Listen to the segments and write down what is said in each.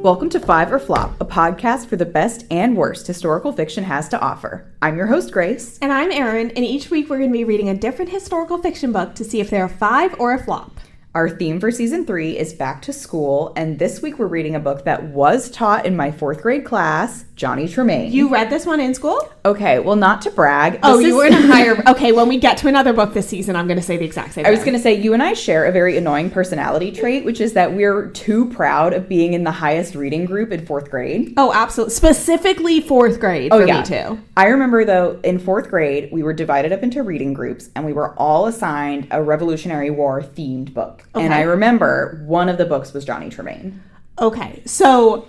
Welcome to Five or Flop, a podcast for the best and worst historical fiction has to offer. I'm your host, Grace. And I'm Erin, and each week we're going to be reading a different historical fiction book to see if they're a five or a flop. Our theme for season 3 is back to school, and this week we're reading a book that was taught in my 4th grade class, Johnny Tremain. You read this one in school? Okay, well, not to brag. You were in a higher... Okay, when we get to another book this season, I'm going to say the exact same thing. I was going to say, you and I share a very annoying personality trait, which is that we're too proud of being in the highest reading group in 4th grade. Oh, absolutely. Specifically 4th grade for me, too. I remember, though, in 4th grade, we were divided up into reading groups, and we were all assigned a Revolutionary War-themed book. Okay. And I remember one of the books was Johnny Tremain. Okay, so...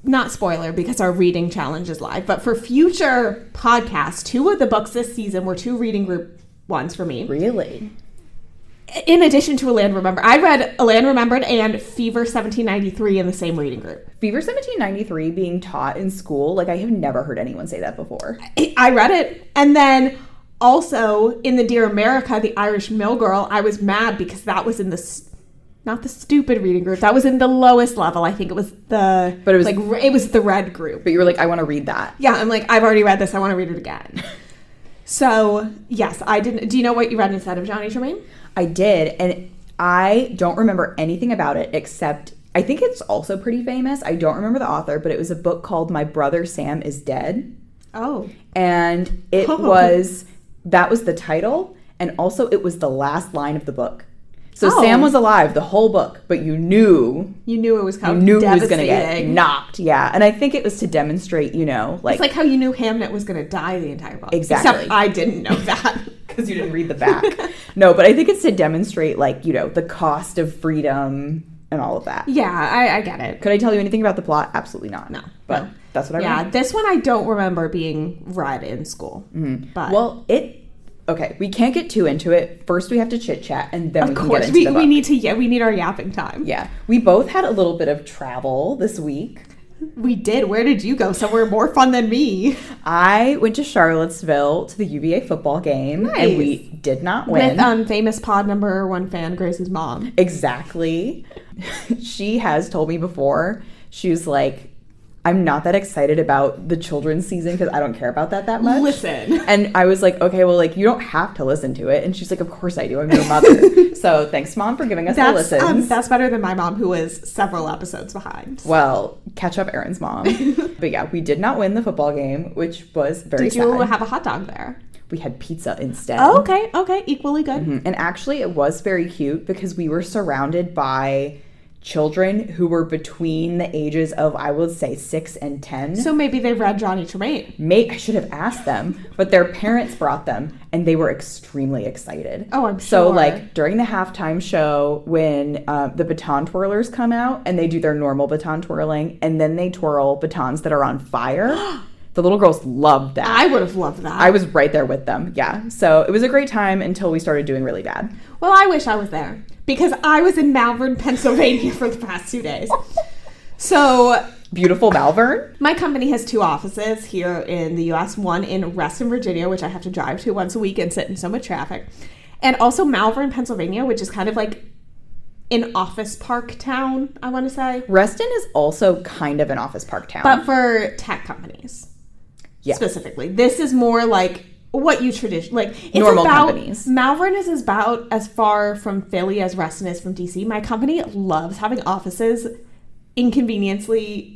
Not spoiler because our reading challenge is live, but for future podcasts, 2 of the books this season were 2 reading group ones for me. Really? In addition to A Land Remembered. I read A Land Remembered and Fever 1793 in the same reading group. Fever 1793 being taught in school, like I have never heard anyone say that before. I read it. And then also in the Dear America, The Irish Mill Girl, I was mad because that was in the... Not the stupid reading group. That was in the lowest level. I think it was the... But it was like it was the red group. But you were like, I want to read that. Yeah, I'm like, I've already read this. I want to read it again. So, yes, I didn't... Do you know what you read instead of Johnny Tremain? I did, and I don't remember anything about it except... I think it's also pretty famous. I don't remember the author, but it was a book called My Brother Sam is Dead. Oh. And it was... That was the title, and also it was the last line of the book. So Sam was alive the whole book, but you knew it was coming. You knew he was going to get knocked. Yeah, and I think it was to demonstrate, like it's like how you knew Hamnet was going to die the entire book. Exactly. Except I didn't know that because you didn't read the back. No, but I think it's to demonstrate, the cost of freedom and all of that. Yeah, I get it. Could I tell you anything about the plot? Absolutely not. No, but that's what I read. Yeah, this one I don't remember being read in school. Mm-hmm. But okay, we can't get too into it. First, we have to chit-chat, and then we can get into the book. We need to, we need our yapping time. Yeah. We both had a little bit of travel this week. We did. Where did you go? Somewhere more fun than me. I went to Charlottesville to the UVA football game, and we did not win. With famous pod number 1 fan, Grace's mom. Exactly. She has told me before, she was like, I'm not that excited about the children's season because I don't care about that much. Listen. And I was like, okay, well, you don't have to listen to it. And she's like, of course I do. I'm your mother. So thanks, Mom, for giving us the listens. That's better than my mom, who was several episodes behind. Well, catch up Erin's mom. But yeah, we did not win the football game, which was very sad. Did you have a hot dog there? We had pizza instead. Oh, okay. Equally good. Mm-hmm. And actually, it was very cute because we were surrounded by children who were between the ages of, I would say, 6 and 10. So maybe they read Johnny Tremain. I should have asked them, but their parents brought them, and they were extremely excited. Oh, I'm sure. So, during the halftime show, when the baton twirlers come out, and they do their normal baton twirling, and then they twirl batons that are on fire... The little girls loved that. I would have loved that. I was right there with them, yeah. So it was a great time until we started doing really bad. Well, I wish I was there because I was in Malvern, Pennsylvania for the past 2 days. So... Beautiful Malvern? My company has 2 offices here in the U.S. One in Reston, Virginia, which I have to drive to once a week and sit in so much traffic. And also Malvern, Pennsylvania, which is kind of like an office park town, I want to say. Reston is also kind of an office park town. But for tech companies. Yeah. Specifically. This is more like what you traditionally... Normal companies. Malvern is about as far from Philly as Reston is from D.C. My company loves having offices inconveniently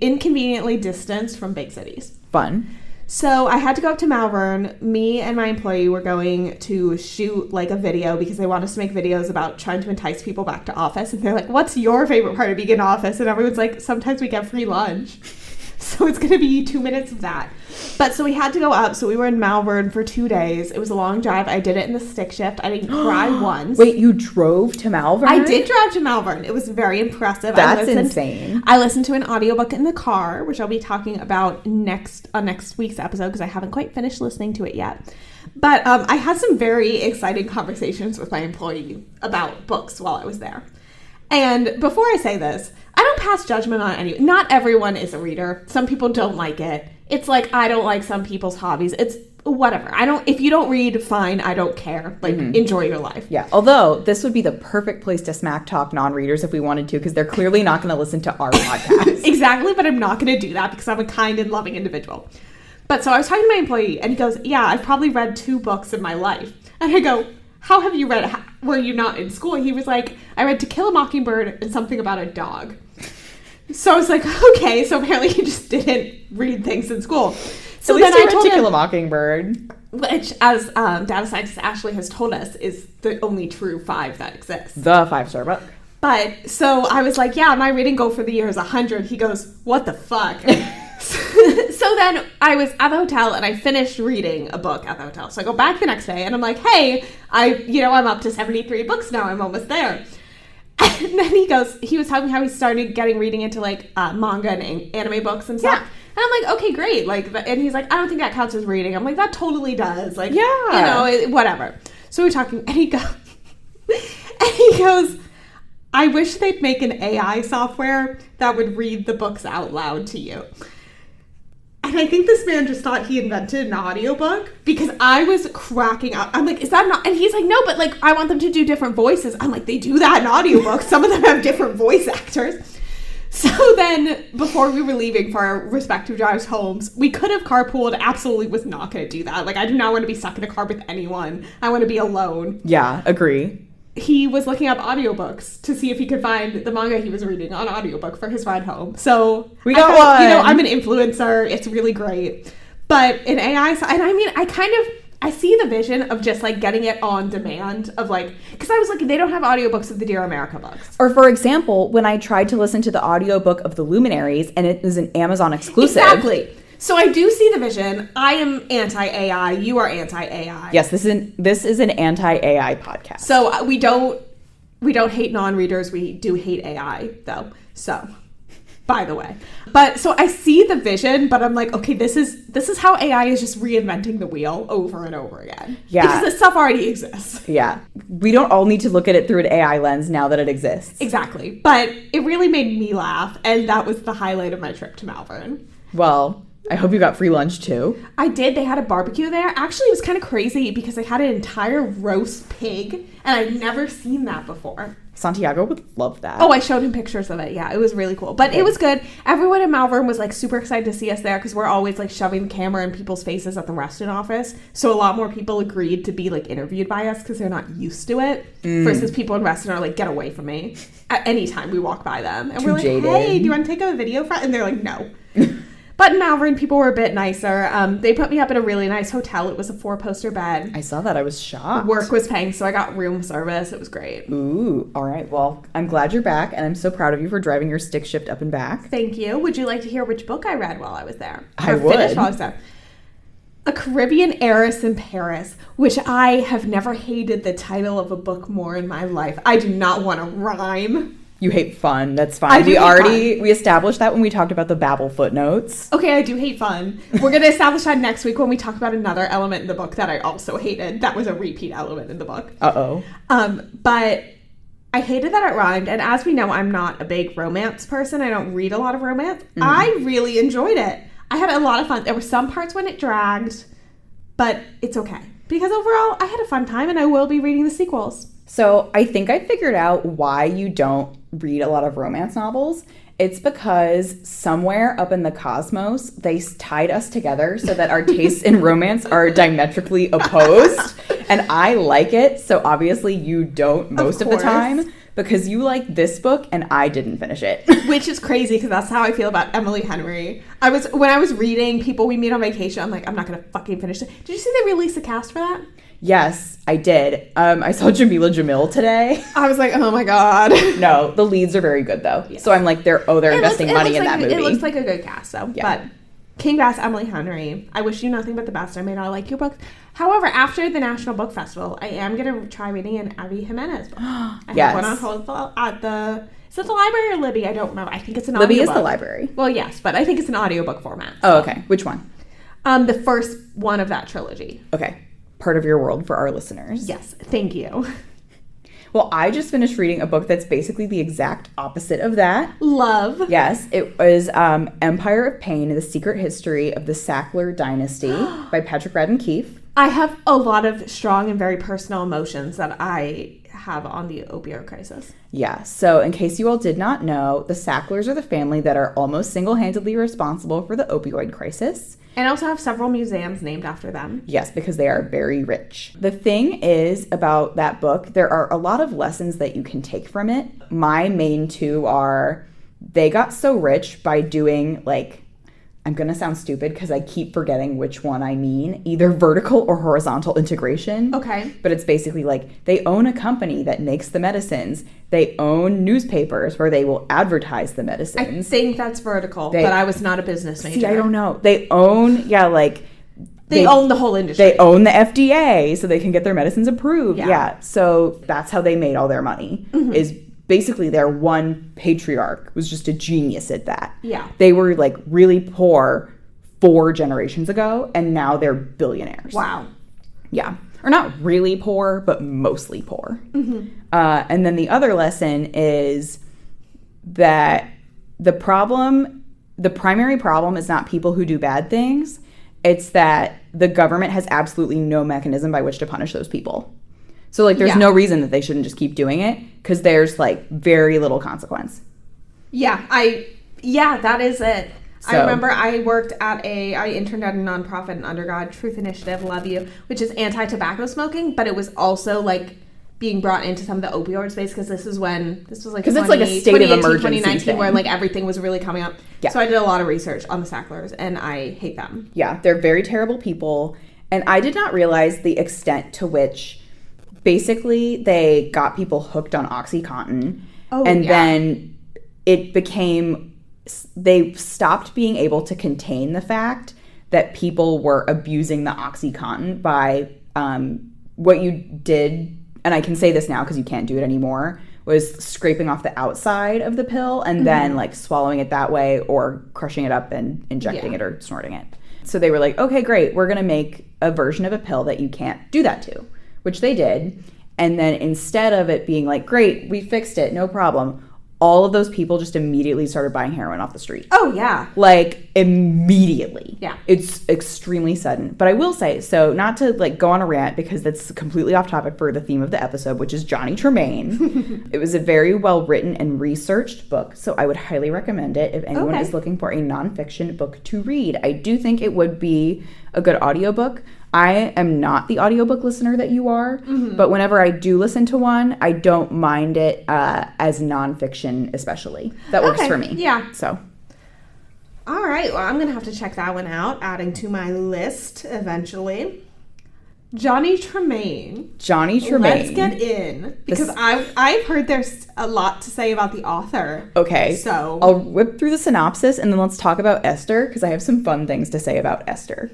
distanced from big cities. Fun. So I had to go up to Malvern. Me and my employee were going to shoot a video because they want us to make videos about trying to entice people back to office. And they're like, what's your favorite part of being in office? And everyone's like, sometimes we get free lunch. So it's going to be 2 minutes of that. But so we had to go up. So we were in Malvern for 2 days. It was a long drive. I did it in the stick shift. I didn't cry once. Wait, you drove to Malvern? I did drive to Malvern. It was very impressive. That's insane. I listened to an audiobook in the car, which I'll be talking about on next week's episode because I haven't quite finished listening to it yet. But I had some very exciting conversations with my employee about books while I was there. And before I say this, I don't pass judgment on anyone. Not everyone is a reader. Some people don't like it. It's like I don't like some people's hobbies. It's whatever. If you don't read, fine, I don't care. Like, enjoy your life. Yeah, although this would be the perfect place to smack talk non-readers if we wanted to, because they're clearly not going to listen to our podcast. Exactly, but I'm not going to do that because I'm a kind and loving individual. But so I was talking to my employee, and he goes, yeah, I've probably read 2 books in my life. And I go, how have you read? Were you not in school? He was like, I read To Kill a Mockingbird and something about a dog. So I was like, okay, so apparently you just didn't read things in school. So then I told him, To Kill a Mockingbird, which, as data scientist Ashley has told us, is the only true 5 that exists. The 5-star book. But so I was like, yeah, my reading goal for the year is 100. He goes, what the fuck? So then I was at the hotel and I finished reading a book at the hotel. So I go back the next day and I'm like, hey, I'm up to 73 books now. I'm almost there. And then he was telling me how he started reading into like manga and anime books and stuff. Yeah. And I'm like, okay, great. Like, and he's like, I don't think that counts as reading. I'm like, that totally does. Like, yeah, whatever. So we're talking and he goes, I wish they'd make an AI software that would read the books out loud to you. And I think this man just thought he invented an audiobook because I was cracking up. I'm like, is that not? And he's like, no, but like, I want them to do different voices. I'm like, they do that in audiobooks. Some of them have different voice actors. So then before we were leaving for our respective drives homes, we could have carpooled. Absolutely was not going to do that. Like, I do not want to be stuck in a car with anyone. I want to be alone. Yeah, agree. He was looking up audiobooks to see if he could find the manga he was reading on audiobook for his ride home. So we got one. You know, I'm an influencer. It's really great. But in AI, and I mean, I see the vision of just like getting it on demand of like, because I was like, they don't have audiobooks of the Dear America books. Or for example, when I tried to listen to the audiobook of The Luminaries and it was an Amazon exclusive. Exactly. So I do see the vision. I am anti-AI. You are anti-AI. Yes, this is an anti-AI podcast. So we don't hate non-readers. We do hate AI though. So, by the way. But so I see the vision, but I'm like, okay, this is how AI is just reinventing the wheel over and over again. Yeah. Because this stuff already exists. Yeah. We don't all need to look at it through an AI lens now that it exists. Exactly. But it really made me laugh, and that was the highlight of my trip to Malvern. Well, I hope you got free lunch too. I did. They had a barbecue there. Actually, it was kind of crazy because they had an entire roast pig, and I'd never seen that before. Santiago would love that. Oh, I showed him pictures of it. Yeah, it was really cool. But okay. It was good. Everyone in Malvern was like super excited to see us there because we're always like shoving the camera in people's faces at the restaurant office. So a lot more people agreed to be like interviewed by us because they're not used to it. Versus people in restaurant are like, get away from me at any time we walk by them. And we're like, jaded. Hey, do you want to take a video for it? And they're like, no. But in Malvern, people were a bit nicer. They put me up in a really nice hotel. It was a 4-poster bed. I saw that. I was shocked. Work was paying, so I got room service. It was great. Ooh, all right. Well, I'm glad you're back, and I'm so proud of you for driving your stick shift up and back. Thank you. Would you like to hear which book I read while I was there? I would. Finished while I was there. A Caribbean Heiress in Paris, which I have never hated the title of a book more in my life. I do not want to rhyme. You hate fun. That's fine. We established that when we talked about the Babel footnotes. Okay, I do hate fun. We're going to establish that next week when we talk about another element in the book that I also hated. That was a repeat element in the book. Uh-oh. But I hated that it rhymed. And as we know, I'm not a big romance person. I don't read a lot of romance. I really enjoyed it. I had a lot of fun. There were some parts when it dragged, but it's okay. Because overall, I had a fun time and I will be reading the sequels. So I think I figured out why you don't read a lot of romance novels. It's because somewhere up in the cosmos, they tied us together so that our tastes in romance are diametrically opposed. And I like it. So obviously you don't most of the time because you like this book and I didn't finish it. Which is crazy because that's how I feel about Emily Henry. When I was reading People We Meet on Vacation, I'm like, I'm not going to fucking finish it. Did you see they released a cast for that? Yes, I did. I saw Jamila Jamil today. I was like, oh my God. No, the leads are very good though. Yes. So I'm like, they're investing money in that movie. It looks like a good cast though. Yeah. But King Bass, Emily Henry, I wish you nothing but the best. I may not like your books. However, after the National Book Festival, I am going to try reading an Abby Jimenez book. I have one on hold at the... Is it the library or Libby? I don't remember. I think it's an audiobook. Libby is the library. Well, yes, but I think it's an audiobook format. Oh, okay. Which one? The first one of that trilogy. Okay. Part of your world for our listeners. Yes. Thank you. Well, I just finished reading a book that's basically the exact opposite of that. Love. Yes, it was Empire of Pain, The Secret History of the Sackler Dynasty by Patrick Radden Keefe. I have a lot of strong and very personal emotions that I have on the opioid crisis. Yeah, so in case you all did not know, the Sacklers are the family that are almost single-handedly responsible for the opioid crisis. And also have several museums named after them. Yes, because they are very rich. The thing is about that book, there are a lot of lessons that you can take from it. My main two are they got so rich by doing, like, I'm going to sound stupid because I keep forgetting which one I mean, either vertical or horizontal integration. Okay. But it's basically like they own a company that makes the medicines. They own newspapers where they will advertise the medicines. I think that's vertical, but I was not a business major. See, I don't know. They own, They own the whole industry. They own the FDA so they can get their medicines approved. Yeah. So that's how they made all their money, is basically their one patriarch was just a genius at that. Yeah. They were like really poor 4 generations ago, and now they're billionaires. Wow. Yeah. Or not really poor, but mostly poor. And then the other lesson is that the primary problem is not people who do bad things. It's that the government has absolutely no mechanism by which to punish those people. So, like, there's no reason that they shouldn't just keep doing it because there's, like, very little consequence. Yeah, that is it. So, I remember I interned at a nonprofit in undergrad, Truth Initiative, love you, which is anti-tobacco smoking, but it was also, like, being brought into some of the opioid space because this was like it's like a state of emergency 2019 thing. where, like, everything was really coming up. Yeah. So I did a lot of research on the Sacklers, and I hate them. Yeah, they're very terrible people. And I did not realize the extent to which basically they got people hooked on OxyContin. Then it became, they stopped being able to contain the fact that people were abusing the OxyContin by what you did, and I can say this now because you can't do it anymore, was scraping off the outside of the pill and then like swallowing it that way or crushing it up and injecting it or snorting it. So they were like, okay, great, we're going to make a version of a pill that you can't do that to, which they did. And then instead of it being like, great, we fixed it, no problem, all of those people just immediately started buying heroin off the street. Oh, yeah. Like, immediately. Yeah. It's extremely sudden. But I will say, so not to, like, go on a rant because that's completely off topic for the theme of the episode, which is Johnny Tremain. It was a very well-written and researched book, so I would highly recommend it if anyone is looking for a nonfiction book to read. I do think it would be a good audiobook. I am not the audiobook listener that you are, but whenever I do listen to one, I don't mind it as nonfiction, especially. That works for me. Yeah. So. All right. Well, I'm going to have to check that one out, adding to my list eventually. Johnny Tremain. Let's get in, because I've heard there's a lot to say about the author. Okay. So I'll whip through the synopsis, and then let's talk about Esther, because I have some fun things to say about Esther.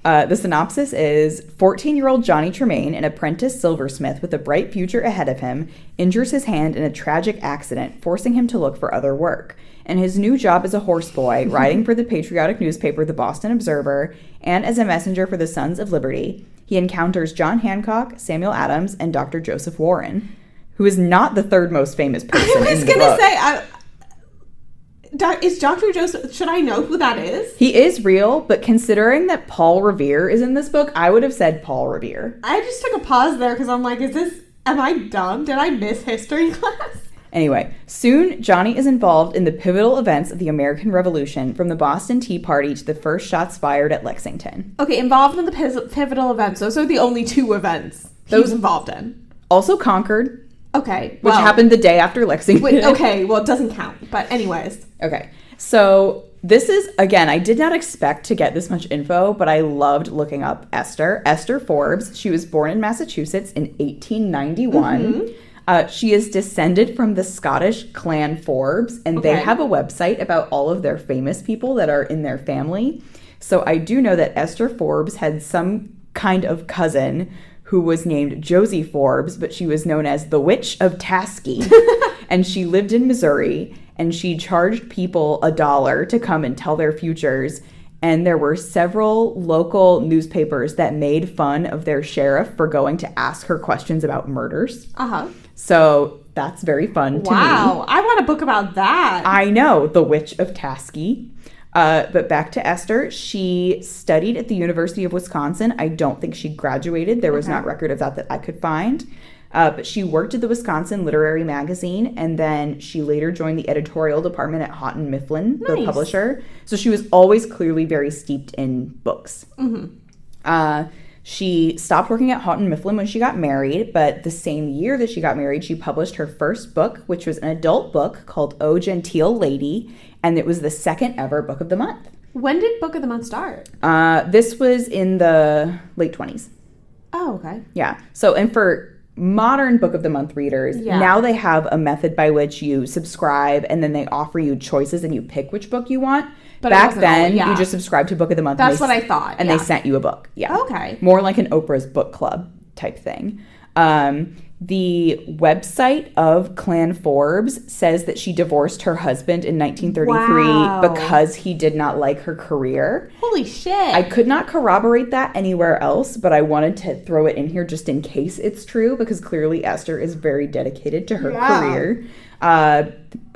The synopsis is 14-year-old Johnny Tremain, an apprentice silversmith with a bright future ahead of him, injures his hand in a tragic accident, forcing him to look for other work. In his new job as a horseboy, writing for the patriotic newspaper The Boston Observer, and as a messenger for the Sons of Liberty, he encounters John Hancock, Samuel Adams, and Dr. Joseph Warren, who is not the third most famous person in the book. I was going to say... is Dr. Joseph, should I know who that is? He is real, but considering that Paul Revere is in this book, I would have said Paul Revere. I just took a pause there because I'm like, am I dumb? Did I miss history class? Anyway, soon Johnny is involved in the pivotal events of the American Revolution, from the Boston Tea Party to the first shots fired at Lexington. Okay, involved in the pivotal events. Those are the only 2 events he's involved in. Also Concord. Okay. Which happened the day after Lexington. Well, it doesn't count. But anyways. Okay. So this is, again, I did not expect to get this much info, but I loved looking up Ester. Ester Forbes. She was born in Massachusetts in 1891. She is descended from the Scottish clan Forbes, and they have a website about all of their famous people that are in their family. So I do know that Ester Forbes had some kind of cousin who was named Josie Forbes, but she was known as the Witch of Taskey. And she lived in Missouri, and she charged people $1 to come and tell their futures. and there were several local newspapers that made fun of their sheriff for going to ask her questions about murders. So that's very fun to me. Wow, I want a book about that. I know, The Witch of Taskey. But back to Esther, she studied at the University of Wisconsin. I don't think she graduated. There was not record of that I could find. But she worked at the Wisconsin Literary Magazine, and then she later joined the editorial department at Houghton Mifflin, the publisher. So she was always clearly very steeped in books. She stopped working at Houghton Mifflin when she got married, but the same year that she got married, she published her first book, which was an adult book called O Genteel Lady, and it was the second ever book of the month. When did Book of the Month start? This was in the late 20s. Oh, okay. Yeah. So, and for modern Book of the Month readers, now they have a method by which you subscribe and then they offer you choices and you pick which book you want. But back then, you just subscribed to Book of the Month. That's what I thought. And they sent you a book. Yeah. Okay. More like an Oprah's book club type thing. The website of Clan Forbes says that she divorced her husband in 1933 because he did not like her career. Holy shit. I could not corroborate that anywhere else, but I wanted to throw it in here just in case it's true, because clearly Esther is very dedicated to her career.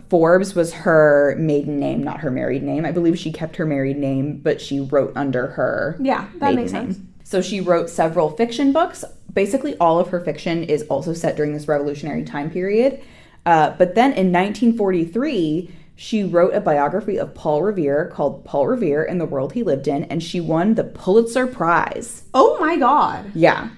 Forbes was her maiden name, not her married name. I believe she kept her married name, but she wrote under her that makes sense. So she wrote several fiction books. Basically, all of her fiction is also set during this revolutionary time period. But then in 1943, she wrote a biography of Paul Revere called Paul Revere and the World He Lived In, and she won the Pulitzer Prize. Oh my God. Yeah.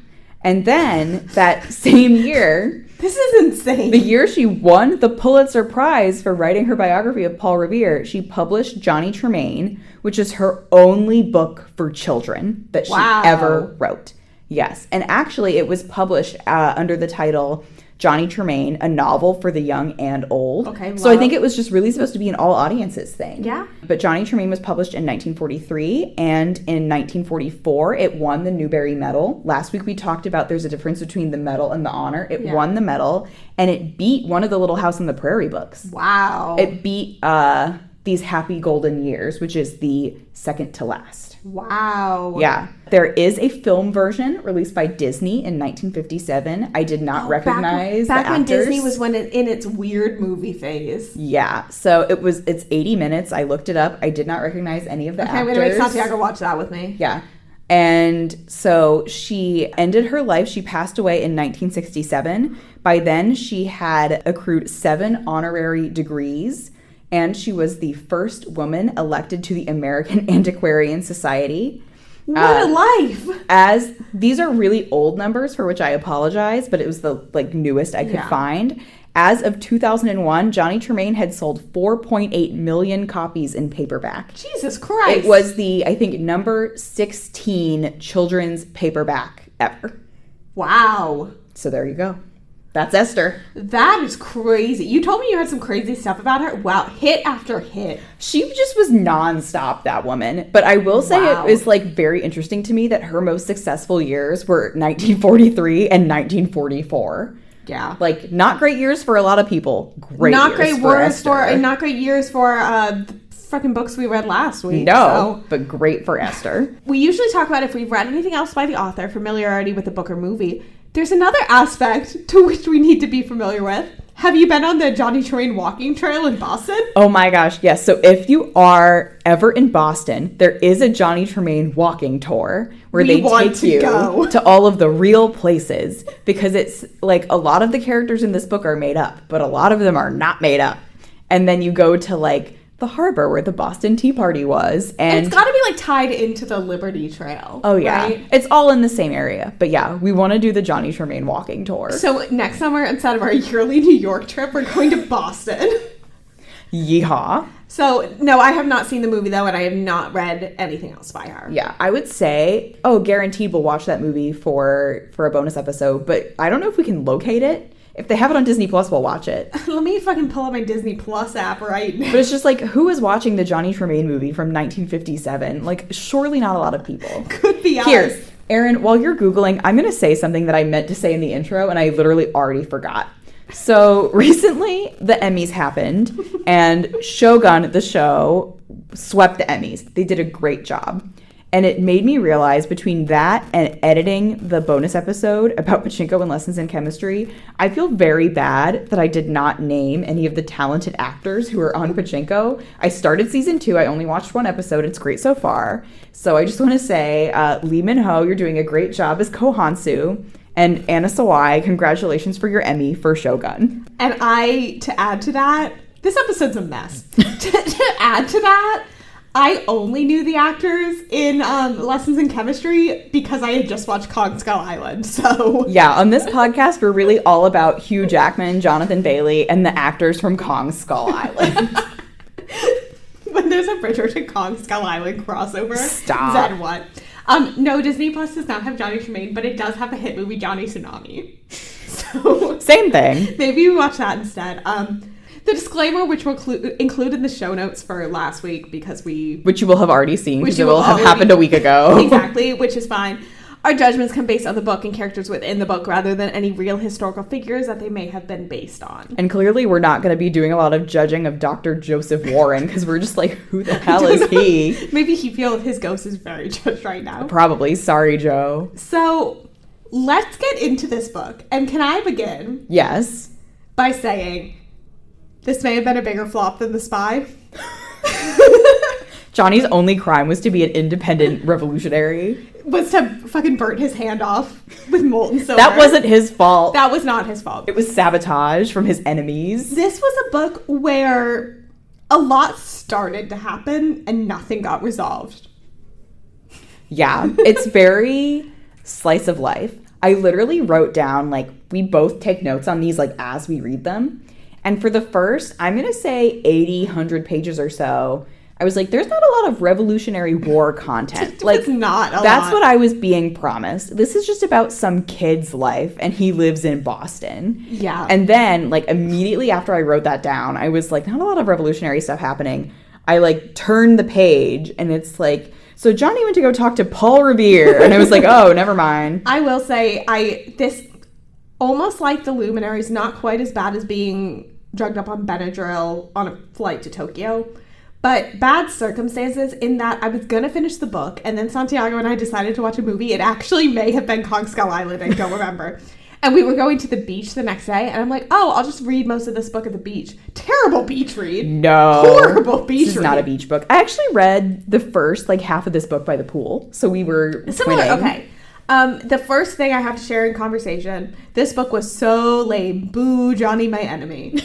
And then that same year... This is insane. The year she won the Pulitzer Prize for writing her biography of Paul Revere, she published Johnny Tremain, which is her only book for children that she ever wrote. Yes. And actually, it was published under the title Johnny Tremain, a novel for the young and old. Okay. So I think it was just really supposed to be an all audiences thing. Yeah. But Johnny Tremain was published in 1943, and in 1944, it won the Newbery Medal. Last week we talked about there's a difference between the medal and the honor. It won the medal, and it beat one of the Little House on the Prairie books. Wow. It beat These Happy Golden Years, which is the second to last. Wow. Yeah. There is a film version released by Disney in 1957. I did not recognize back the when actors. Disney was in its weird movie phase. Yeah. So it's 80 minutes. I looked it up. I did not recognize any of the actors. Okay, I'm going to make Santiago watch that with me. Yeah. And so she ended her life. She passed away in 1967. By then, she had accrued 7 honorary degrees. And she was the first woman elected to the American Antiquarian Society. What a life! As these are really old numbers, for which I apologize, but it was the newest I could find. As of 2001, Johnny Tremain had sold 4.8 million copies in paperback. Jesus Christ! It was the, I think, number 16 children's paperback ever. Wow. So there you go. That's Esther. That is crazy. You told me you had some crazy stuff about her. Wow. Hit after hit. She just was nonstop, that woman. But I will say it is very interesting to me that her most successful years were 1943 and 1944. Yeah. Not great years for a lot of people. Not great years for fucking books we read last week. No, but great for Esther. We usually talk about if we've read anything else by the author, familiarity with the book or movie. There's another aspect to which we need to be familiar with. Have you been on the Johnny Tremain walking trail in Boston? Oh my gosh, yes. So if you are ever in Boston, there is a Johnny Tremain walking tour where they take you to all of the real places, because it's a lot of the characters in this book are made up, but a lot of them are not made up. And then you go to the harbor where the Boston Tea Party was, and it's got to be tied into the Liberty Trail. Oh yeah, right? It's all in the same area. But yeah, we want to do the Johnny Tremain walking tour. So next summer, instead of our yearly New York trip, we're going to Boston. Yeehaw. So no, I have not seen the movie though, and I have not read anything else by her. Yeah, I would say, guaranteed we'll watch that movie for a bonus episode. But I don't know if we can locate it. If they have it on Disney Plus, we'll watch it. Let me fucking pull up my Disney Plus app right now. But it's just who is watching the Johnny Tremain movie from 1957? Surely not a lot of people. Could be us. Here, Erin, while you're Googling, I'm going to say something that I meant to say in the intro, and I literally already forgot. So recently, the Emmys happened, and Shogun, the show, swept the Emmys. They did a great job. And it made me realize between that and editing the bonus episode about pachinko and lessons in chemistry, I feel very bad that I did not name any of the talented actors who are on pachinko. I started season 2. I only watched one episode. It's great so far. So I just want to say, Lee Min-ho, you're doing a great job as Kohansu. And Anna Sawai, congratulations for your Emmy for Shogun. And to add to that, this episode's a mess. to add to that, I only knew the actors in Lessons in Chemistry because I had just watched Kong Skull Island, so... Yeah, on this podcast, we're really all about Hugh Jackman, Jonathan Bailey, and the actors from Kong Skull Island. When there's a Bridgerton Kong Skull Island crossover, stop. Then what? No, Disney Plus does not have Johnny Tremain, but it does have the hit movie Johnny Tsunami. So... Same thing. Maybe we watch that instead. The disclaimer, which we'll include in the show notes for last week because which you will have already seen because it will have happened a week ago. Exactly, which is fine. Our judgments come based on the book and characters within the book rather than any real historical figures that they may have been based on. And clearly we're not going to be doing a lot of judging of Dr. Joseph Warren because we're just like, who the hell is he? Maybe he feels his ghost is very judged right now. Probably. Sorry, Joe. So let's get into this book. And can I begin? Yes. By saying... this may have been a bigger flop than The Spy. Johnny's only crime was to be an independent revolutionary. Was to fucking burn his hand off with molten silver. That wasn't his fault. That was not his fault. It was sabotage from his enemies. This was a book where a lot started to happen and nothing got resolved. Yeah, it's very slice of life. I literally wrote down, like, we both take notes on these, like, as we read them. And for the first, I'm going to say 80, 100 pages or so, I was like, there's not a lot of Revolutionary War content. Like, it's not a that's lot. what I was being promised. This is just about some kid's life, and he lives in Boston. Yeah. And then, like, immediately after I wrote that down, I was like, not a lot of revolutionary stuff happening. I, like, turned the page, and it's like, so Johnny went to go talk to Paul Revere. And I was like, oh, never mind. I will say, this... almost like The Luminaries, not quite as bad as being drugged up on Benadryl on a flight to Tokyo, but bad circumstances in that I was going to finish the book, and then Santiago and I decided to watch a movie. It actually may have been Kong Skull Island, I don't remember. And we were going to the beach the next day, and I'm like, oh, I'll just read most of this book at the beach. Terrible beach read. No. Horrible beach read. This is not a beach book. I actually read the first, like, half of this book by the pool, so we were similar, twinning. Okay. The first thing I have to share in conversation, this book was so lame. Boo, Johnny, my enemy.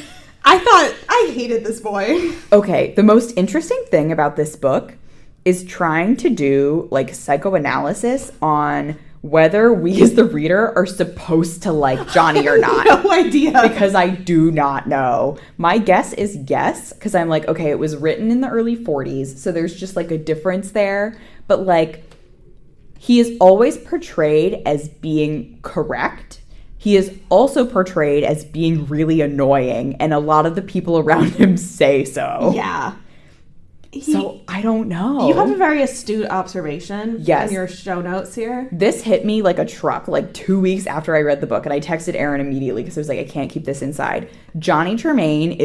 I hated this boy. Okay, the most interesting thing about this book is trying to do, like, psychoanalysis on whether we as the reader are supposed to like Johnny or not. No idea. Because I do not know. My guess is yes, because I'm like, okay, it was written in the early 40s, so there's just, like, a difference there. But, like, he is always portrayed as being correct. He is also portrayed as being really annoying, and a lot of the people around him say so. Yeah. So I don't know. You have a very astute observation in your show notes here. This hit me like a truck, like 2 weeks after I read the book, and I texted Aaron immediately because I was like, I can't keep this inside. Johnny Tremain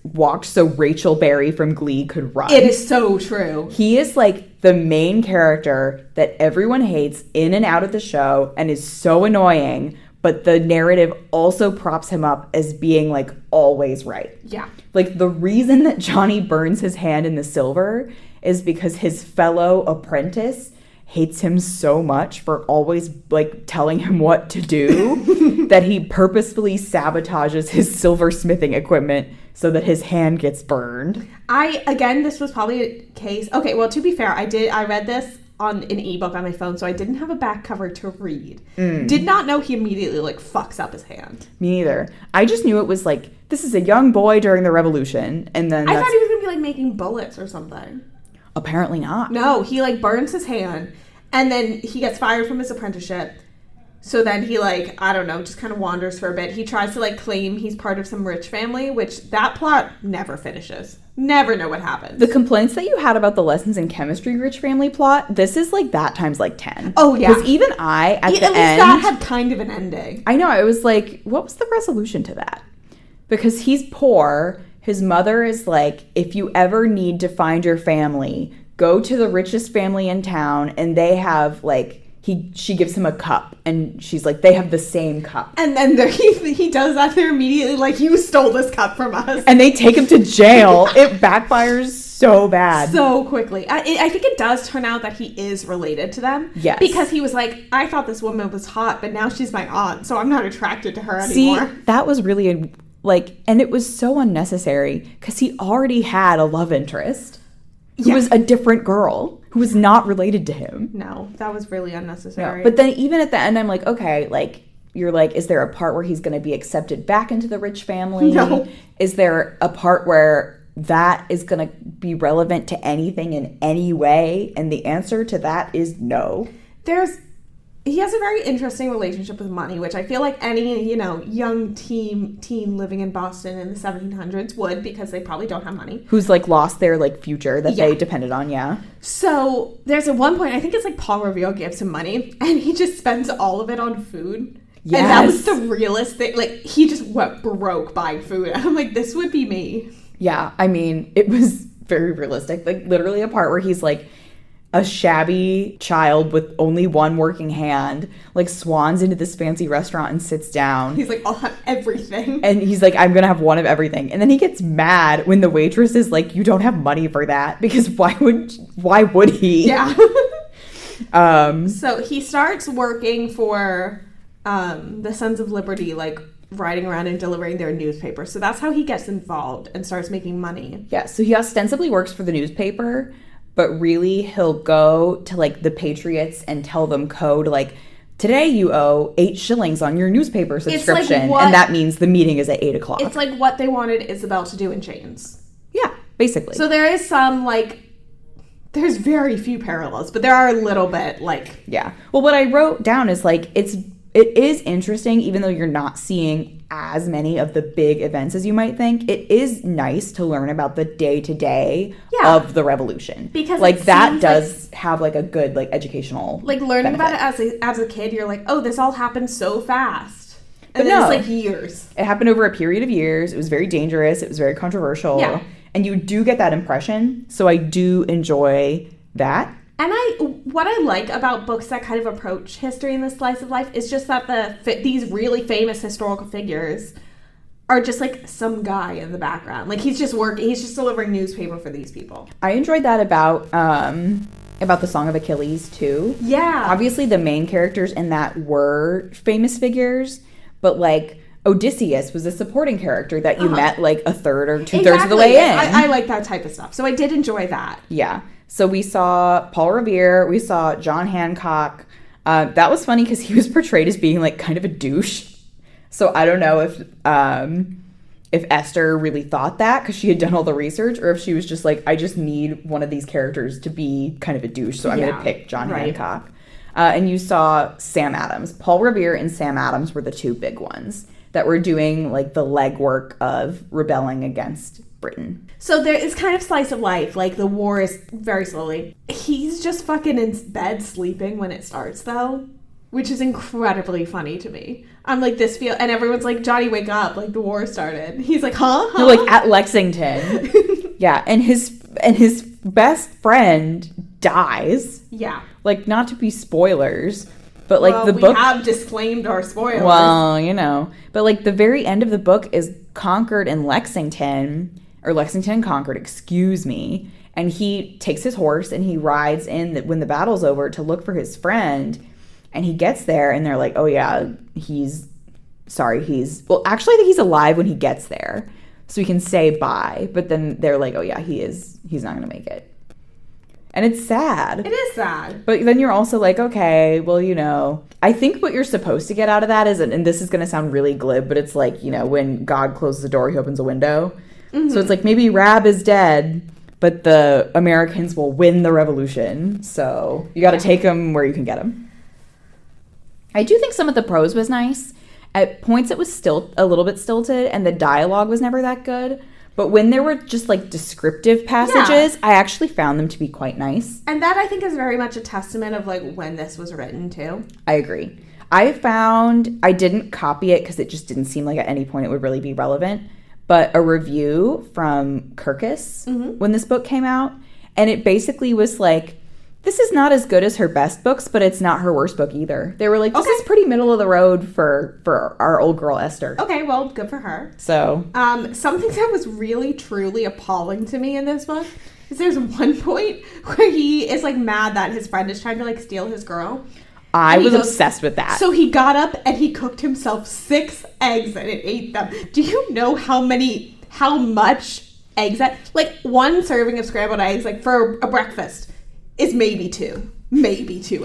walked so Rachel Berry from Glee could run. It is so true. He is like the main character that everyone hates in and out of the show and is so annoying, but the narrative also props him up as being, like, always right. Yeah. Like, the reason that Johnny burns his hand in the silver is because his fellow apprentice hates him so much for always, like, telling him what to do that he purposefully sabotages his silversmithing equipment so that his hand gets burned. This was probably a case... Okay, well, to be fair, I read this on an ebook on my phone, so I didn't have a back cover to read. Did not know he immediately, like, fucks up his hand. Me neither. I just knew it was, like, this is a young boy during the revolution, and then I thought he was going to be, like, making bullets or something. Apparently not. No, he, like, burns his hand, and then he gets fired from his apprenticeship. So then he, like, I don't know, just kind of wanders for a bit. He tries to, like, claim he's part of some rich family, which that plot never finishes. Never know what happens. The complaints that you had about the Lessons in Chemistry rich family plot, this is, like, that times, like, 10. Oh, yeah. Because even at the end... that had kind of an ending. I know. I was like, what was the resolution to that? Because he's poor. His mother is like, if you ever need to find your family, go to the richest family in town, and they have like, she gives him a cup, and she's like, they have the same cup. And then he does that. They're immediately like, you stole this cup from us. And they take him to jail. It backfires so bad. So quickly. I think it does turn out that he is related to them. Yes. Because he was like, I thought this woman was hot, but now she's my aunt, so I'm not attracted to her anymore. See, that was really, and it was so unnecessary, because he already had a love interest who was a different girl, who was not related to him. No, that was really unnecessary. No. But then even at the end, I'm like, okay, like, you're like, is there a part where he's going to be accepted back into the rich family? No. Is there a part where that is going to be relevant to anything in any way? And the answer to that is no. He has a very interesting relationship with money, which I feel like any, young teen living in Boston in the 1700s would, because they probably don't have money. Who's like lost their like future that they depended on, So there's at one point, I think it's like Paul Revere gives him money, and he just spends all of it on food. Yes. And that was the realest thing. Like, he just went broke buying food. I'm like, this would be me. Yeah, I mean, it was very realistic. Like, literally a part where he's like, a shabby child with only one working hand, like, swans into this fancy restaurant and sits down. He's like, I'll have everything. And he's like, I'm gonna have one of everything. And then he gets mad when the waitress is like, you don't have money for that, because why would he? Yeah. So he starts working for the Sons of Liberty, like, riding around and delivering their newspaper. So that's how he gets involved and starts making money. Yeah, so he ostensibly works for the newspaper, but really he'll go to like the Patriots and tell them code like, today you owe 8 shillings on your newspaper subscription. Like, and that means the meeting is at 8 o'clock. It's like what they wanted Isabel to do in Chains. Yeah, basically. So there is some there's very few parallels, but there are a little bit like. Yeah. Well, what I wrote down is like, it is interesting, even though you're not seeing as many of the big events as you might think. It is nice to learn about the day-to-day of the revolution. Because like that does have like a good like educational learning benefit. about it as a kid, you're like, oh, this all happened so fast. And then it's like years. It happened over a period of years. It was very dangerous. It was very controversial. Yeah. And you do get that impression. So I do enjoy that. And what I like about books that kind of approach history in this slice of life is just that these really famous historical figures are just like some guy in the background. Like he's just delivering newspaper for these people. I enjoyed that about the Song of Achilles too. Yeah. Obviously the main characters in that were famous figures, but like Odysseus was a supporting character that you met like a third or 2/3 of the way in. I like that type of stuff. So I did enjoy that. Yeah. So we saw Paul Revere, we saw John Hancock. That was funny because he was portrayed as being like kind of a douche. So I don't know if Esther really thought that because she had done all the research, or if she was just like, I just need one of these characters to be kind of a douche, so I'm going to pick John Hancock. And you saw Sam Adams. Paul Revere and Sam Adams were the two big ones that were doing like the legwork of rebelling against Britain. So there is kind of slice of life. Like the war is very slowly. He's just fucking in bed sleeping when it starts though, which is incredibly funny to me. I'm like, and everyone's like, Johnny, wake up, like the war started. He's like, huh? No, like at Lexington. Yeah, and his best friend dies. Yeah. Like, not to be spoilers, but like the book. We have disclaimed our spoilers. Well, but like the very end of the book is Concord and Lexington, or Lexington and Concord, excuse me. And he takes his horse and he rides in when the battle's over to look for his friend. And he gets there and they're like, oh yeah, actually I think he's alive when he gets there. So he can say bye. But then they're like, oh yeah, he's not going to make it. And it's sad. It is sad. But then you're also like, okay, well, I think what you're supposed to get out of that is, and this is going to sound really glib, but it's like, when God closes a door, he opens a window. Mm-hmm. So it's like maybe Rab is dead, but the Americans will win the revolution. So you got to take them where you can get them. I do think some of the prose was nice. At points it was still a little bit stilted and the dialogue was never that good. But when there were just like descriptive passages, I actually found them to be quite nice. And that I think is very much a testament of like when this was written too. I agree. I didn't copy it because it just didn't seem like at any point it would really be relevant, but a review from Kirkus when this book came out, and it basically was like, this is not as good as her best books, but it's not her worst book either. They were like, this is pretty middle of the road for our old girl Esther. Okay, well, good for her. So, something that was really, truly appalling to me in this book is there's one point where he is, like, mad that his friend is trying to, like, steal his girl. I was obsessed with that. So he got up and he cooked himself 6 eggs and ate them. Do you know how much eggs that, like, one serving of scrambled eggs, like, for a breakfast is maybe 2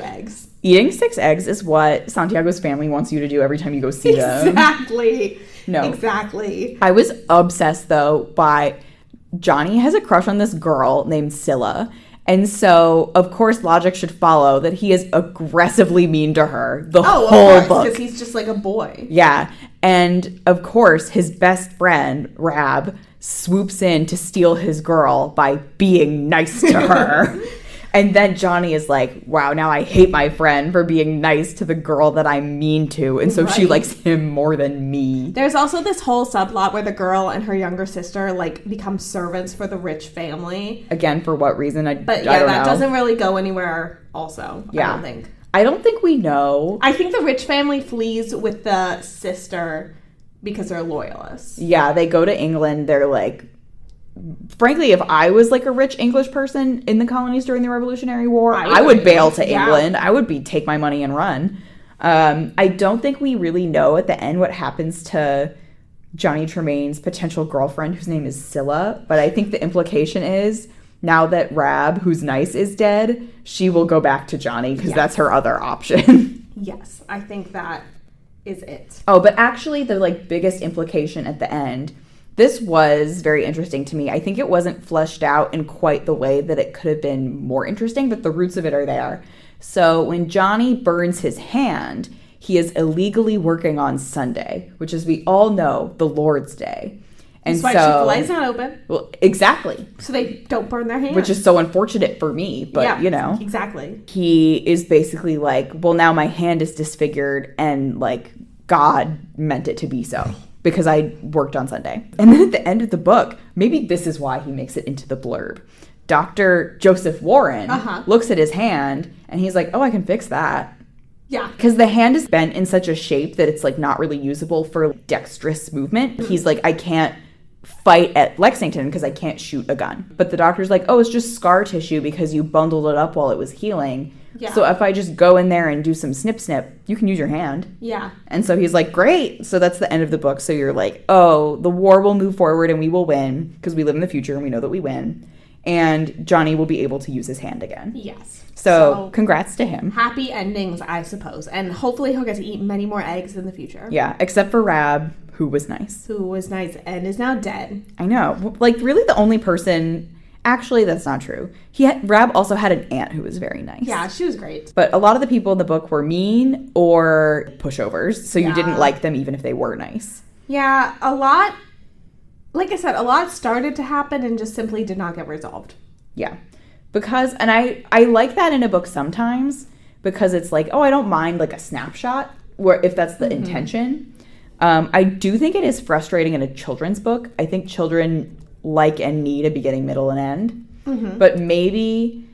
eggs. Eating 6 eggs is what Santiago's family wants you to do every time you go see them. Exactly. No. Exactly. I was obsessed, though, by Johnny has a crush on this girl named Scylla. And so, of course, logic should follow that he is aggressively mean to her the whole book. Because he's just like a boy. Yeah. And, of course, his best friend, Rab, swoops in to steal his girl by being nice to her. And then Johnny is like, wow, now I hate my friend for being nice to the girl that I'm mean to. And so she likes him more than me. There's also this whole subplot where the girl and her younger sister, like, become servants for the rich family. Again, for what reason? I don't know. That doesn't really go anywhere also, yeah. I don't think. I don't think we know. I think the rich family flees with the sister because they're loyalists. Yeah, they go to England. They're like... Frankly, if I was like a rich English person in the colonies during the Revolutionary War, I would bail to England. I would take my money and run. I don't think we really know at the end what happens to Johnny Tremain's potential girlfriend, whose name is Scylla. But I think the implication is now that Rab, who's nice, is dead, she will go back to Johnny because that's her other option. Yes, I think that is it. Oh, but actually the like biggest implication at the end, this was very interesting to me. I think it wasn't fleshed out in quite the way that it could have been more interesting, but the roots of it are there. So when Johnny burns his hand, he is illegally working on Sunday, which, as we all know, the Lord's Day. And that's why Chick-fil-A's not open. Well, exactly. So they don't burn their hands. Which is so unfortunate for me, but you know. Exactly. He is basically like, well, now my hand is disfigured and like God meant it to be so. Because I worked on Sunday. And then at the end of the book, maybe this is why he makes it into the blurb. Dr. Joseph Warren looks at his hand and he's like, oh, I can fix that. Yeah. Because the hand is bent in such a shape that it's like not really usable for dexterous movement. Mm-hmm. He's like, I can't fight at Lexington because I can't shoot a gun. But the doctor's like, oh, it's just scar tissue because you bundled it up while it was healing. Yeah. So if I just go in there and do some snip, you can use your hand. Yeah. And so he's like, great. So that's the end of the book. So you're like, oh, the war will move forward and we will win because we live in the future and we know that we win. And Johnny will be able to use his hand again. Yes. So congrats to him. Happy endings, I suppose. And hopefully he'll get to eat many more eggs in the future. Yeah, except for Rab, who was nice. Who was nice and is now dead. I know. Like, really the only person... Actually, that's not true. Rab also had an aunt who was very nice. Yeah, she was great. But a lot of the people in the book were mean or pushovers, so you didn't like them even if they were nice. Yeah, a lot... Like I said, a lot started to happen and just simply did not get resolved. Yeah. Because, and I like that in a book sometimes, because it's like, oh, I don't mind like a snapshot, where if that's the intention. I do think it is frustrating in a children's book. I think children like and need a beginning, middle, and end. But maybe,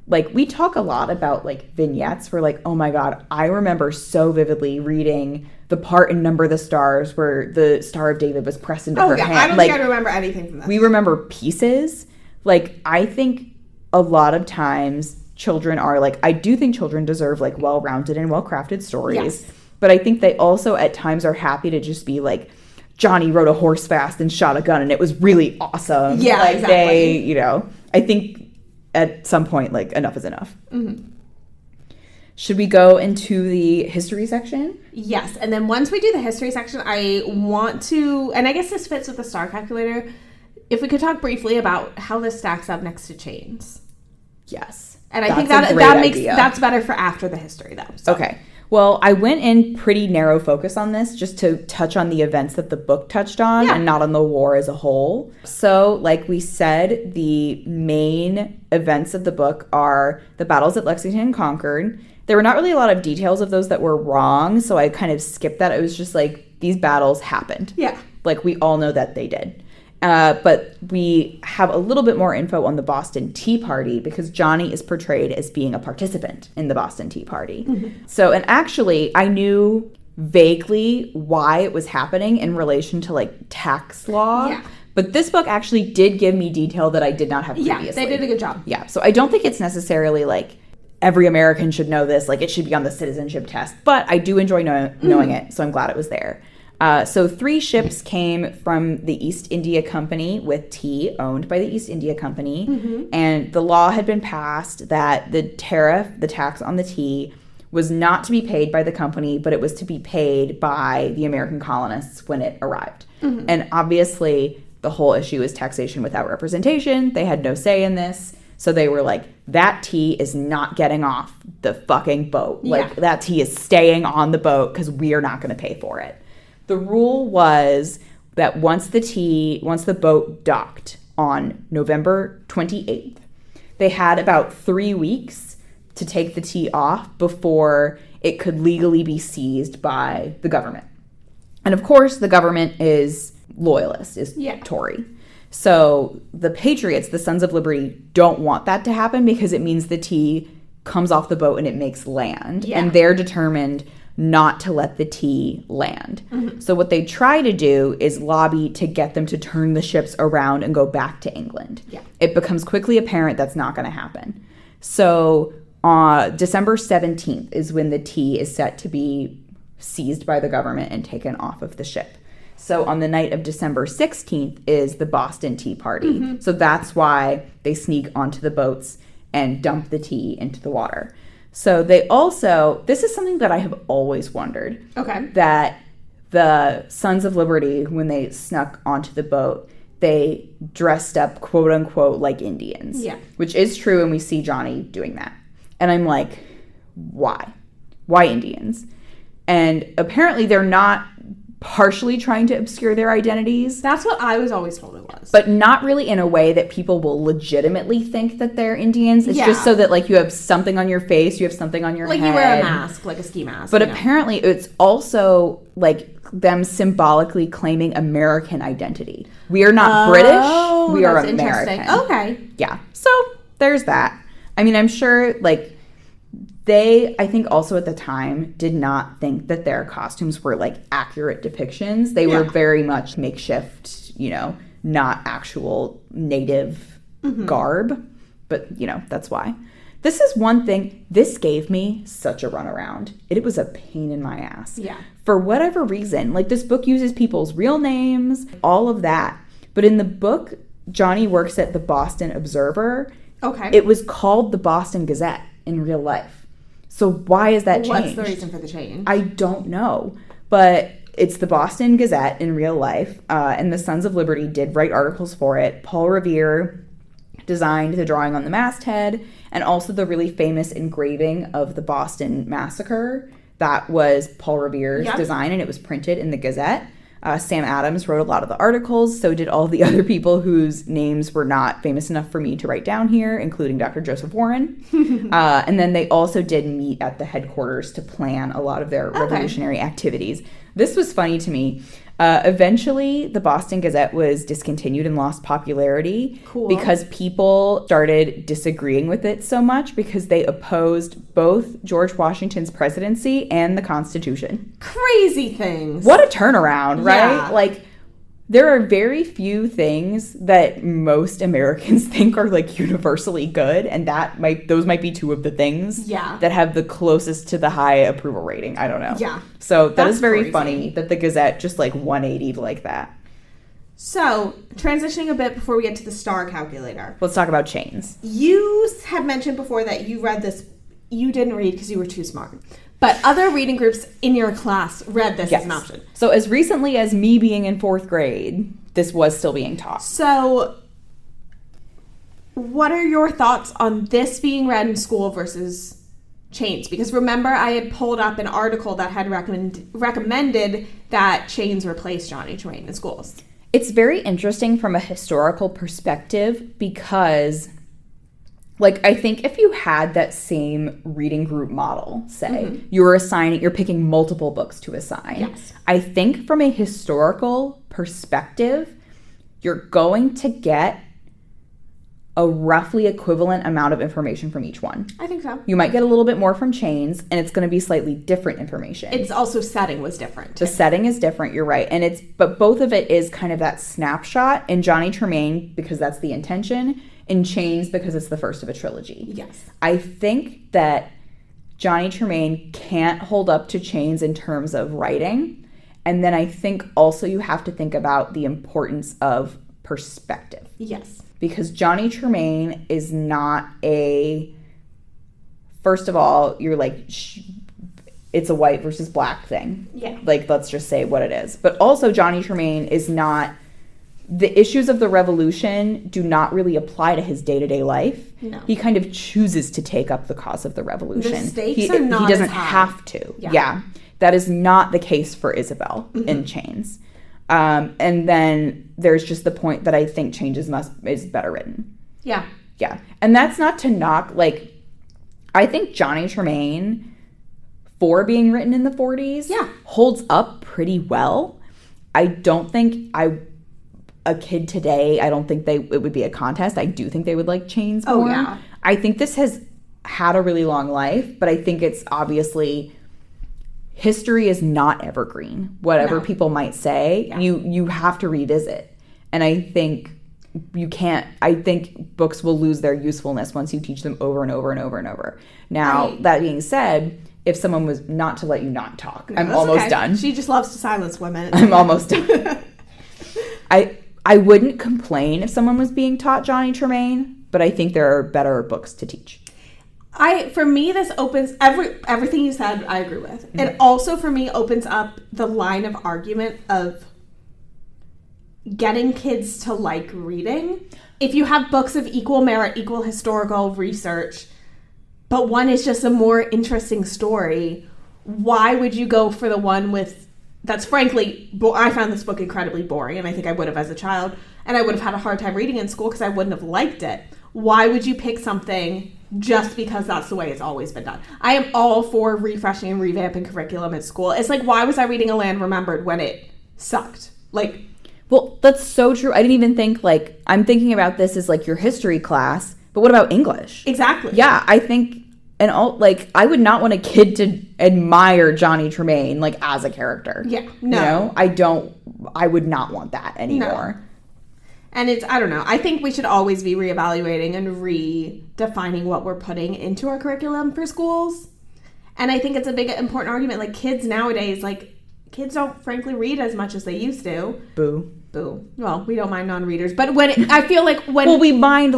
like, we talk a lot about like vignettes where like, oh my God, I remember so vividly reading the part in Number the Stars where the Star of David was pressed into her hand. I don't think I remember anything from that. We remember pieces. Like, I think a lot of times children are like, I do think children deserve like well-rounded and well-crafted stories. Yes. But I think they also at times are happy to just be like, Johnny rode a horse fast and shot a gun and it was really awesome. Yeah, like exactly. They, you know, I think at some point, like, enough is enough. Should we go into the history section? Yes. And then once we do the history section, I want to, and I guess this fits with the star calculator, if we could talk briefly about how this stacks up next to Chains. Yes. And I think that's better for after the history, though. So. Okay. Well, I went in pretty narrow focus on this just to touch on the events that the book touched on and not on the war as a whole. So, like we said, the main events of the book are the battles at Lexington and Concord, There were not really a lot of details of those that were wrong, so I kind of skipped that. It was just like, these battles happened. Yeah. Like, we all know that they did. But we have a little bit more info on the Boston Tea Party because Johnny is portrayed as being a participant in the Boston Tea Party. Mm-hmm. So, and actually, I knew vaguely why it was happening in relation to, like, tax law. Yeah. But this book actually did give me detail that I did not have previously. Yeah, they did a good job. Yeah, so I don't think it's necessarily, like, every American should know this. Like, it should be on the citizenship test. But I do enjoy knowing it, so I'm glad it was there. So 3 ships came from the East India Company with tea owned by the East India Company. Mm-hmm. And the law had been passed that the tax on the tea, was not to be paid by the company, but it was to be paid by the American colonists when it arrived. Mm-hmm. And obviously, the whole issue is taxation without representation. They had no say in this. So they were like, that tea is not getting off the fucking boat. Yeah. Like, that tea is staying on the boat because we are not going to pay for it. The rule was that once the boat docked on November 28th, they had about 3 weeks to take the tea off before it could legally be seized by the government. And of course, the government is loyalist, is Tory. So the Patriots, the Sons of Liberty, don't want that to happen because it means the tea comes off the boat and it makes land. Yeah. And they're determined not to let the tea land. Mm-hmm. So what they try to do is lobby to get them to turn the ships around and go back to England. Yeah. It becomes quickly apparent that's not going to happen. So December 17th is when the tea is set to be seized by the government and taken off of the ship. So on the night of December 16th is the Boston Tea Party. Mm-hmm. So that's why they sneak onto the boats and dump the tea into the water. So they also, this is something that I have always wondered. Okay. That the Sons of Liberty, when they snuck onto the boat, they dressed up, quote unquote, like Indians. Yeah. Which is true, and we see Johnny doing that. And I'm like, why? Why Indians? And apparently they're not partially trying to obscure their identities. That's what I was always told it was. But not really in a way that people will legitimately think that they're Indians. It's just so that, like, you have something on your face, you have something on your head. Like you wear a mask, like a ski mask. But apparently it's also, like, them symbolically claiming American identity. We are not British. We are American. Okay. Yeah. So there's that. I mean, I'm sure, like, I think also at the time, did not think that their costumes were, like, accurate depictions. They were very much makeshift, not actual native garb. But, that's why. This is one thing. This gave me such a runaround. It was a pain in my ass. Yeah. For whatever reason. Like, this book uses people's real names, all of that. But in the book, Johnny works at the Boston Observer. Okay. It was called the Boston Gazette in real life. So why is that changed? What's the reason for the change? I don't know. But it's the Boston Gazette in real life. And the Sons of Liberty did write articles for it. Paul Revere designed the drawing on the masthead and also the really famous engraving of the Boston Massacre. That was Paul Revere's design, and it was printed in the Gazette. Sam Adams wrote a lot of the articles, so did all the other people whose names were not famous enough for me to write down here, including Dr. Joseph Warren. And then they also did meet at the headquarters to plan a lot of their revolutionary activities. This was funny to me. Eventually, the Boston Gazette was discontinued and lost popularity because people started disagreeing with it so much because they opposed both George Washington's presidency and the Constitution. Crazy things. What a turnaround, right? Yeah. Like, there are very few things that most Americans think are, like, universally good, and those might be two of the things that have the closest to the high approval rating. I don't know. Yeah. So that is very funny that the Gazette just, like, 180'd like that. So, transitioning a bit before we get to the star calculator. Let's talk about chains. You had mentioned before that you read this. You didn't read because you were too smart. But other reading groups in your class read this as an option. So as recently as me being in 4th grade, this was still being taught. So what are your thoughts on this being read in school versus chains? Because remember, I had pulled up an article that had recommended that chains replace Johnny Tremain in schools. It's very interesting from a historical perspective because Like, I think if you had that same reading group model, say, you're picking multiple books to assign. Yes. I think from a historical perspective, you're going to get a roughly equivalent amount of information from each one. I think so. You might get a little bit more from Chains, and it's going to be slightly different information. It's also setting was different. The setting is different, you're right. But both of it is kind of that snapshot in Johnny Tremain, because that's the intention, in Chains because it's the first of a trilogy. Yes. I think that Johnny Tremain can't hold up to Chains in terms of writing. And then I think also you have to think about the importance of perspective. Yes. Because Johnny Tremain is not first of all, you're like, it's a white versus black thing. Yeah. Like, let's just say what it is. But also Johnny Tremain is not, the issues of the revolution do not really apply to his day-to-day life. No. He kind of chooses to take up the cause of the revolution. The stakes are not He doesn't as high. have to. Yeah. That is not the case for Isabel in Chains. And then there's just the point that I think Chains is better written. Yeah. Yeah. And that's not to knock, like, I think Johnny Tremain, for being written in the 40s, holds up pretty well. I don't think a kid today, I don't think it would be a contest. I do think they would like Chains more. Oh, yeah. I think this has had a really long life, but I think it's obviously, history is not evergreen. Whatever people might say, you have to revisit. And I think books will lose their usefulness once you teach them over and over and over and over. Now, that being said, if someone was not to let you not talk, I'm almost done. She just loves to silence women. I'm almost done. I wouldn't complain if someone was being taught Johnny Tremain, but I think there are better books to teach. For me, this opens everything you said, I agree with. Mm-hmm. It also, for me, opens up the line of argument of getting kids to like reading. If you have books of equal merit, equal historical research, but one is just a more interesting story, why would you go for the one that's frankly, I found this book incredibly boring, and I think I would have as a child, and I would have had a hard time reading in school because I wouldn't have liked it. Why would you pick something just because that's the way it's always been done? I am all for refreshing and revamping curriculum at school. It's like, why was I reading A Land Remembered when it sucked? Like, well, that's so true. I didn't even think, like, I'm thinking about this as like your history class, but what about English? Exactly. Yeah, I think, I would not want a kid to admire Johnny Tremain, like, as a character. Yeah, no. You know, I would not want that anymore. No. And I don't know. I think we should always be reevaluating and redefining what we're putting into our curriculum for schools. And I think it's a big, important argument. Like, kids nowadays, kids don't frankly read as much as they used to. Boo. Well, we don't mind non-readers. But I feel like when... Well, we mind,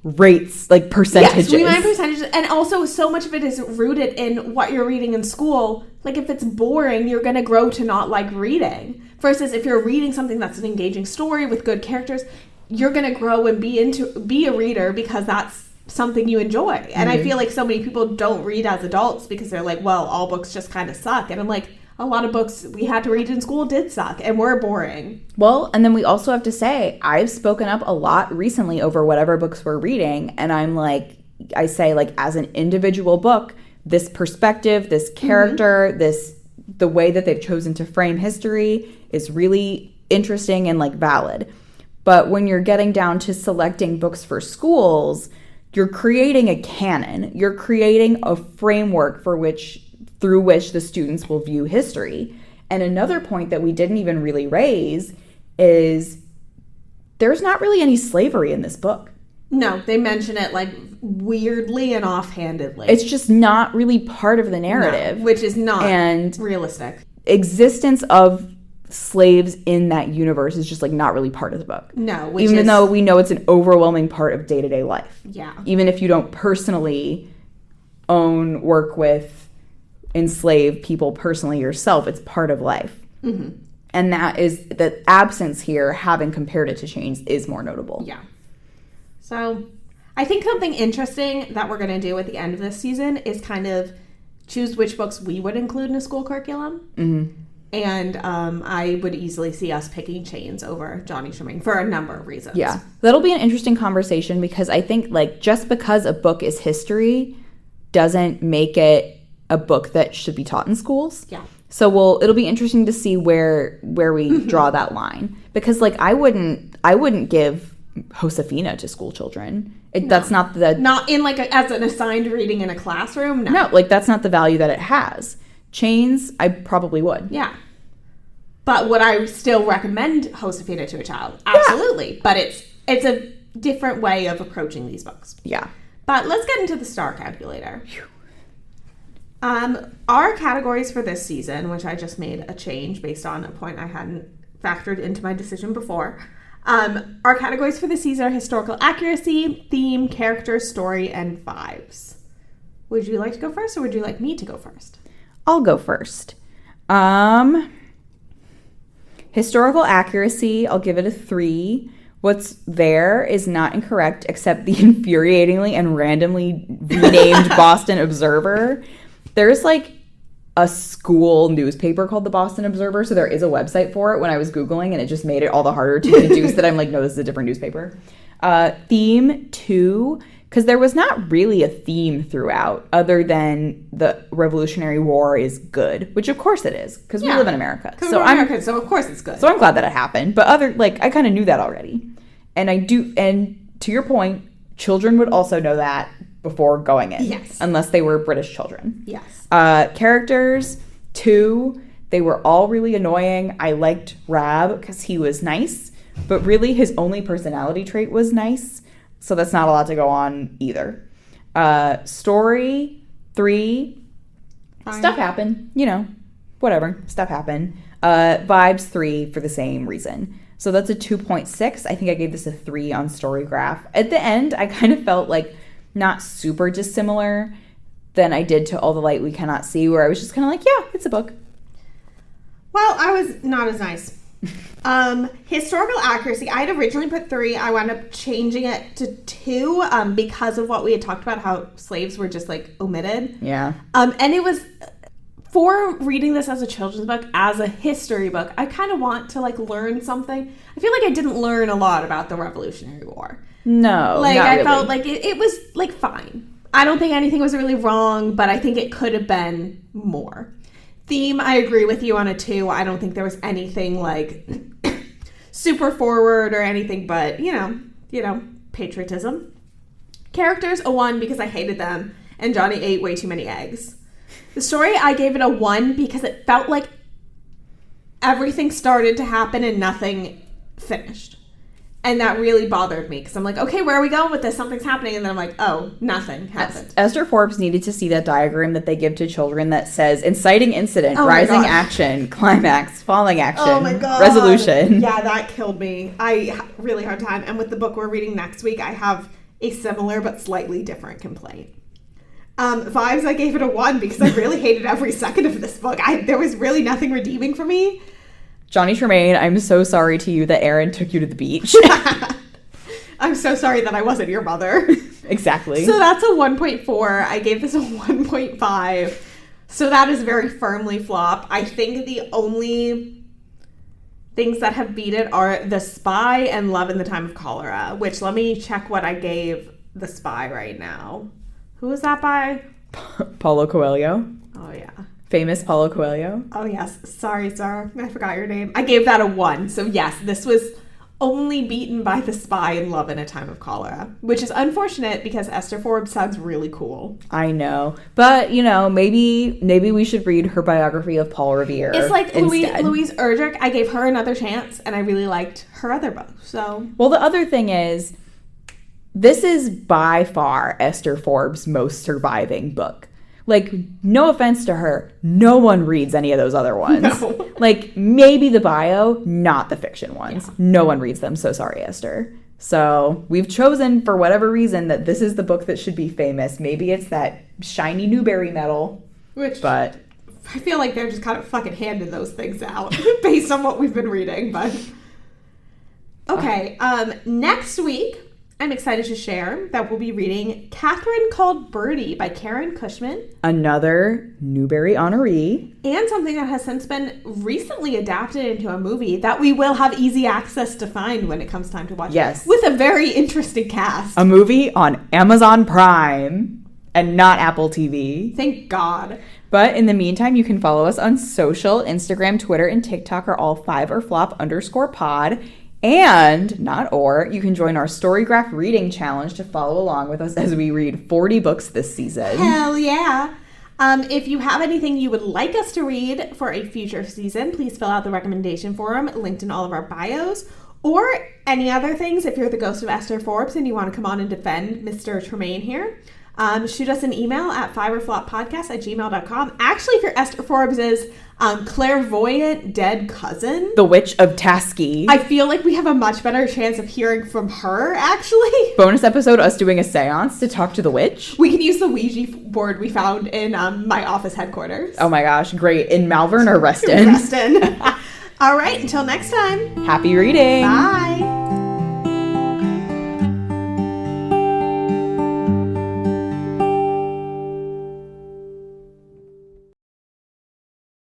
rates, percentages. Yes, we mind percentages. And also, so much of it is rooted in what you're reading in school. Like, if it's boring, you're going to grow to not like reading. Versus if you're reading something that's an engaging story with good characters, you're going to grow and be a reader because that's something you enjoy. And I feel like so many people don't read as adults because they're like, well, all books just kind of suck. And I'm like, a lot of books we had to read in school did suck and were boring. Well, and then we also have to say, I've spoken up a lot recently over whatever books we're reading. And I say, as an individual book, this perspective, this character, the way that they've chosen to frame history is really interesting and valid. But when you're getting down to selecting books for schools, you're creating a canon. You're creating a framework through which the students will view history. And another point that we didn't even really raise is there's not really any slavery in this book. No, they mention it weirdly and offhandedly. It's just not really part of the narrative. No, which is not realistic. Existence of slaves in that universe is just not really part of the book. No, even though we know it's an overwhelming part of day-to-day life. Yeah. Even if you don't personally work with enslaved people personally yourself, it's part of life. Mm-hmm. And the absence here, having compared it to Chains, is more notable. Yeah. So I think something interesting that we're going to do at the end of this season is kind of choose which books we would include in a school curriculum. Mm-hmm. And I would easily see us picking Chains over Johnny Tremain for a number of reasons. Yeah. That'll be an interesting conversation because I think, like, just because a book is history doesn't make it a book that should be taught in schools. Yeah. So it'll be interesting to see where we draw that line. Because, like, I wouldn't give Josefina to school children. That's not the... Not in, like, as an assigned reading in a classroom? No, like, that's not the value that it has. Chains, I probably would. Yeah. But would I still recommend Josefina to a child? Absolutely. Yeah. But it's a different way of approaching these books. Yeah. But let's get into the star calculator. Our categories for this season, which I just made a change based on a point I hadn't factored into my decision before. Our categories for this season are historical accuracy, theme, character, story, and vibes. Would you like to go first, or would you like me to go first? I'll go first. Historical accuracy, I'll give it a 3. What's there is not incorrect, except the infuriatingly and randomly renamed Boston Observer. There's, like, a school newspaper called the Boston Observer, so there is a website for it when I was Googling, and it just made it all the harder to deduce that I'm like, no, this is a different newspaper. Theme, 2. Because there was not really a theme throughout other than the Revolutionary War is good, which of course it is, because we live in America. So Americans, so of course it's good. So I'm glad that it happened. But I kind of knew that already. And to your point, children would also know that before going in. Yes. Unless they were British children. Yes. Characters, 2. They were all really annoying. I liked Rab because he was nice, but really his only personality trait was nice. So that's not a lot to go on either. Story, 3. Fine. Stuff happened. Whatever. Stuff happened. Vibes, 3 for the same reason. So that's a 2.6. I think I gave this a 3 on Story Graph. At the end, I kind of felt like not super dissimilar than I did to All the Light We Cannot See, where I was just kind of like, yeah, it's a book. Well, I was not as nice. Historical accuracy, I had originally put 3. I wound up changing it to 2 because of what we had talked about, how slaves were just, like, omitted. Yeah. And it was, for reading this as a children's book, as a history book, I kind of want to, like, learn something. I feel like I didn't learn a lot about the Revolutionary War. No, like, not I really. felt like it was, like, fine. I don't think anything was really wrong, but I think it could have been more. Theme, I agree with you on a 2. I don't think there was anything, like, super forward or anything, but, patriotism. Characters, a 1 because I hated them, and Johnny ate way too many eggs. The story, I gave it a 1 because it felt like everything started to happen and nothing finished. And that really bothered me because I'm like, okay, where are we going with this? Something's happening. And then I'm like, oh, nothing happened. Esther Forbes needed to see that diagram that they give to children that says inciting incident, rising action, climax, falling action, oh my God. Resolution. Yeah, that killed me. I had a really hard time. And with the book we're reading next week, I have a similar but slightly different complaint. Vibes, I gave it a 1 because I really hated every second of this book. There was really nothing redeeming for me. Johnny Tremain, I'm so sorry to you that Aaron took you to the beach. I'm so sorry that I wasn't your mother. Exactly. So that's a 1.4. I gave this a 1.5. So that is very firmly flop. I think the only things that have beat it are The Spy and Love in the Time of Cholera, which let me check what I gave The Spy right now. Who was that by? Paulo Coelho. Oh, yeah. Famous Paulo Coelho. Oh, yes. Sorry, sir. I forgot your name. I gave that a 1. So, yes, this was only beaten by The Spy and Love in a Time of Cholera, which is unfortunate because Ester Forbes sounds really cool. I know. But, maybe we should read her biography of Paul Revere. It's like Louise Erdrich. I gave her another chance, and I really liked her other book. So, well, the other thing is, this is by far Ester Forbes' most surviving book. Like, no offense to her, no one reads any of those other ones. No. Like, maybe the bio, not the fiction ones. Yeah. No one reads them. So sorry, Esther. So we've chosen, for whatever reason, that this is the book that should be famous. Maybe it's that shiny Newbery medal. But I feel like they're just kind of fucking handing those things out based on what we've been reading. But okay, next week, I'm excited to share that we'll be reading Catherine Called Birdie by Karen Cushman. Another Newbery honoree. And something that has since been recently adapted into a movie that we will have easy access to find when it comes time to watch. Yes. With a very interesting cast. A movie on Amazon Prime and not Apple TV. Thank God. But in the meantime, you can follow us on social. Instagram, Twitter, and TikTok are all 5orflop_pod. And, you can join our Storygraph reading challenge to follow along with us as we read 40 books this season. Hell yeah. If you have anything you would like us to read for a future season, please fill out the recommendation form linked in all of our bios. Or any other things, if you're the ghost of Ester Forbes and you want to come on and defend Mr. Tremain here. Shoot us an email at 5orfloppodcast@gmail.com. Actually, if you're Ester Forbes' clairvoyant dead cousin, the Witch of Taskey, I feel like we have a much better chance of hearing from her, actually. Bonus episode, us doing a seance to talk to the witch. We can use the Ouija board we found in my office headquarters. Oh my gosh, great. In Malvern or Reston? Reston. All right, until next time. Happy reading. Bye.